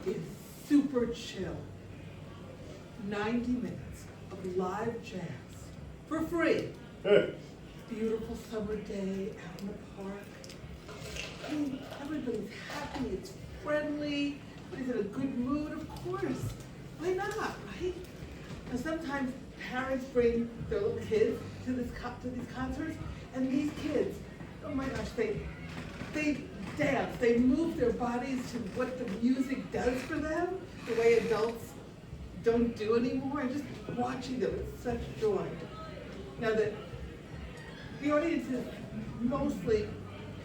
is super chill. 90 minutes of live jazz for free. Beautiful summer day out in the park. I mean, everybody's happy, it's friendly, everybody's in a good mood, of course. Why not, right? Now sometimes parents bring their little kids to these concerts, and these kids, oh my gosh, they dance, they move their bodies to what the music does for them, the way adults don't do anymore. And just watching them, it's such joy. Now the audience is mostly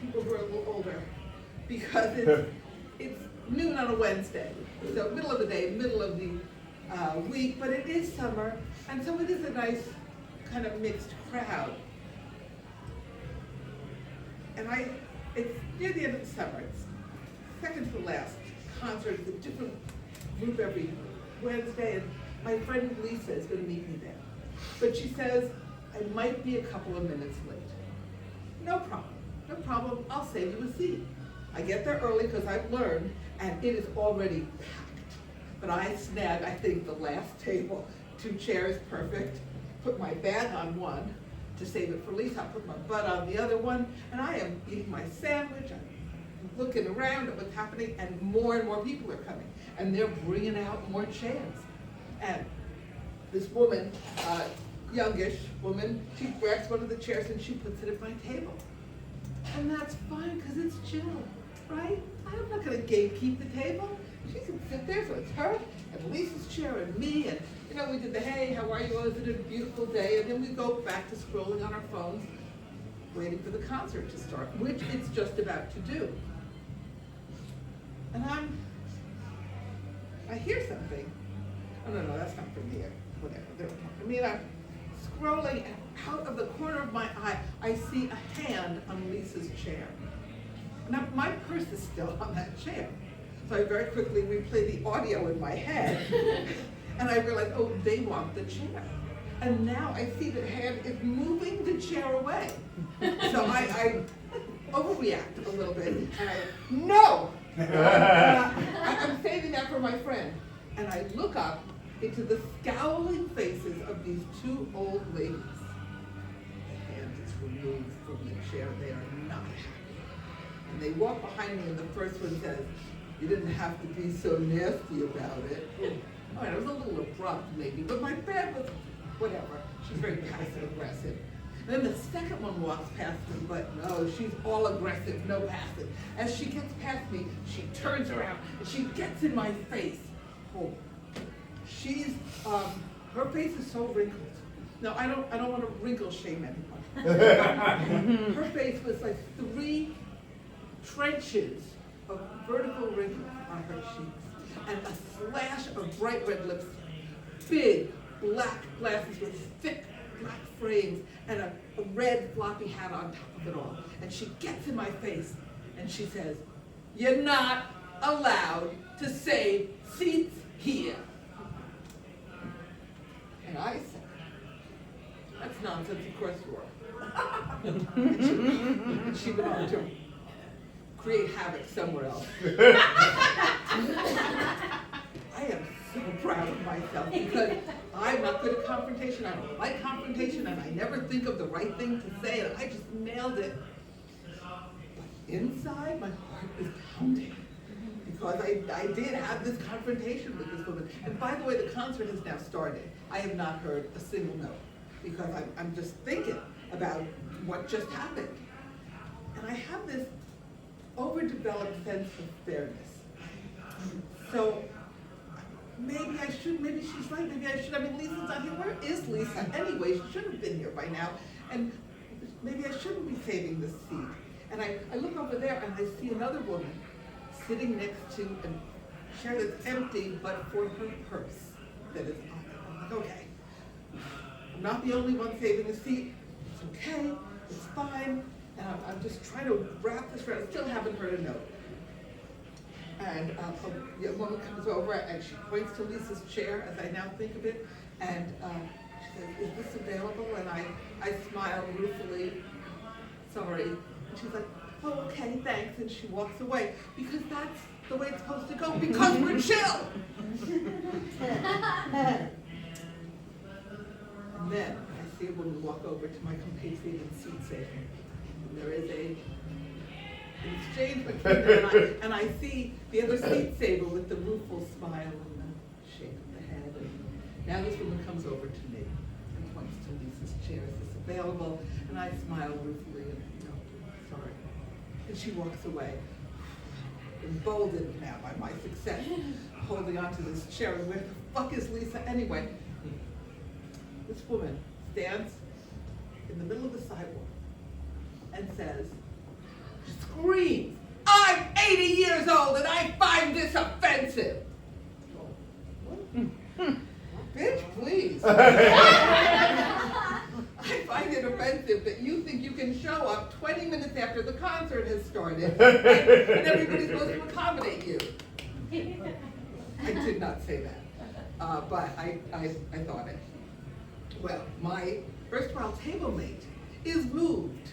people who are a little older, because it's noon on a Wednesday, so middle of the day, middle of the week, but it is summer, and so it is a nice kind of mixed crowd. And it's near the end of the summer. It's second to the last concert. It's a different group every Wednesday, and my friend Lisa is going to meet me there. But she says, I might be a couple of minutes late. No problem, I'll save you a seat. I get there early because I've learned, and it is already packed. But I snag, I think, the last table, 2 chairs, perfect, put my bag on one, to save it for Lisa, I put my butt on the other one, and I am eating my sandwich, I'm looking around at what's happening, and more people are coming, and they're bringing out more chairs. And this woman, youngish woman, she grabs one of the chairs and she puts it at my table. And that's fine, because it's chill, right? I'm not gonna gatekeep the table. She can sit there, so it's her, and Lisa's chair, and me, and we did the, hey, how are you? Oh, is it a beautiful day? And then we go back to scrolling on our phones, waiting for the concert to start, which it's just about to do. And I hear something. Oh, no, that's not from here. Whatever, they're talking to me, and I'm scrolling, and out of the corner of my eye, I see a hand on Lisa's chair. Now, my purse is still on that chair. So I very quickly replay the audio in my head, and I realize, oh, they want the chair. And now I see the hand is moving the chair away. So I overreact a little bit, and no! I'm saving that for my friend. And I look up into the scowling faces of these 2 old ladies. The hand is removed from the chair. They are not happy. And they walk behind me, and the first one says, you didn't have to be so nasty about it. All right, it was a little abrupt maybe, but my friend was, whatever. She's very passive aggressive. And then the second one walks past me, but no, she's all aggressive, no passive. As she gets past me, she turns around and she gets in my face. Oh, she's, her face is so wrinkled. No, I don't want to wrinkle shame anyone. Her face was like 3 trenches of vertical wrinkles on her cheeks, and a slash of bright red lips, big black glasses with thick black frames, and a red floppy hat on top of it all. And she gets in my face and she says, you're not allowed to save seats here. And I said, that's nonsense, of course you are. And she went on to create havoc somewhere else. I am so proud of myself, because I'm not good at confrontation. I don't like confrontation, and I never think of the right thing to say, and I just nailed it. But inside, my heart is pounding, because I did have this confrontation with this woman. And by the way, the concert has now started. I have not heard a single note, because I'm just thinking about what just happened. And I have this overdeveloped sense of fairness. So maybe she's right, maybe I should. I mean, Lisa's not here. Where is Lisa? Anyway, she should have been here by now. And maybe I shouldn't be saving this seat. And I look over there and I see another woman sitting next to a chair that's empty, but for her purse that is on it. I'm like, okay, I'm not the only one saving a seat. It's okay, it's fine. And I'm just trying to wrap this around. I still haven't heard a note. And a woman comes over and she points to Lisa's chair, as I now think of it, and she says, is this available? And I smile ruefully, sorry. And she's like, oh, okay, thanks. And she walks away, because that's the way it's supposed to go because we're chill. And then I see a woman walk over to my compatriot and seat saver. And there is an exchange between them, and I see the other seat saver with the rueful smile and the shake of the head. And now this woman comes over to me and points to Lisa's chair. Is this available? And I smile ruefully and, no, sorry. And she walks away, emboldened now by my success, holding onto this chair. And where the fuck is Lisa anyway? This woman stands in the middle of the sidewalk and says, screams, "I'm 80 years old and I find this offensive." Bitch, please. I find it offensive that you think you can show up 20 minutes after the concert has started and everybody's supposed to accommodate you. I did not say that, but I thought it. Well, my erstwhile table mate is moved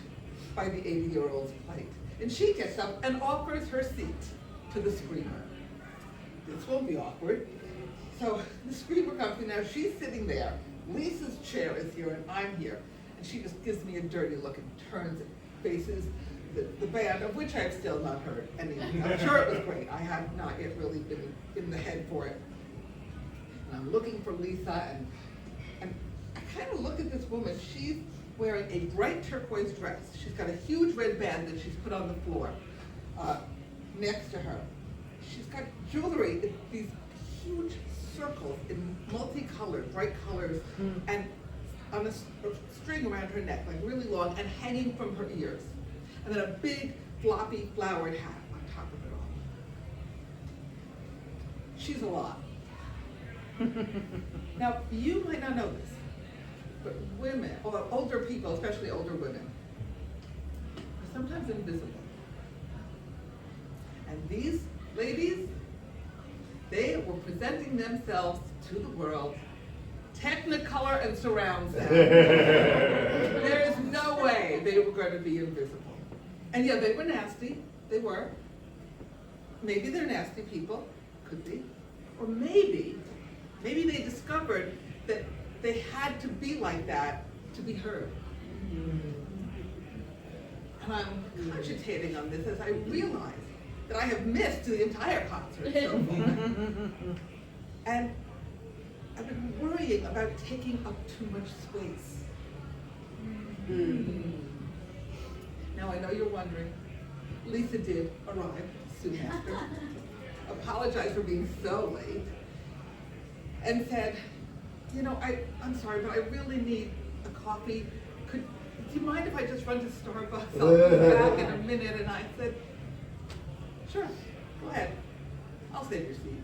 by the 80-year-old's plight, and she gets up and offers her seat to the screamer. This won't be awkward. So the screamer comes in. Now she's sitting there. Lisa's chair is here, and I'm here. And she just gives me a dirty look and turns and faces the band, of which I've still not heard anything. I'm sure it was great. I have not yet really been in the head for it. And I'm looking for Lisa, and I kind of look at this woman. She's wearing a bright turquoise dress. She's got a huge red band that she's put on the floor next to her. She's got jewelry, these huge circles in multicolored, bright colors, and on a string around her neck, like really long, and hanging from her ears. And then a big, floppy, flowered hat on top of it all. She's a lot. Now, you might not know this, but women, or older people, especially older women, are sometimes invisible. And these ladies, they were presenting themselves to the world, Technicolor and surround sound. There is no way they were going to be invisible. And yeah, they were nasty. They were. Maybe they're nasty people. Could be. Or maybe they discovered that they had to be like that to be heard. And I'm cogitating on this as I realize that I have missed the entire concert so far. And I've been worrying about taking up too much space. Now I know you're wondering, Lisa did arrive soon after, apologized for being so late, and said, you know, I'm sorry, but I really need a coffee. Do you mind if I just run to Starbucks? I'll be back in a minute. And I said, sure, go ahead. I'll save your seat.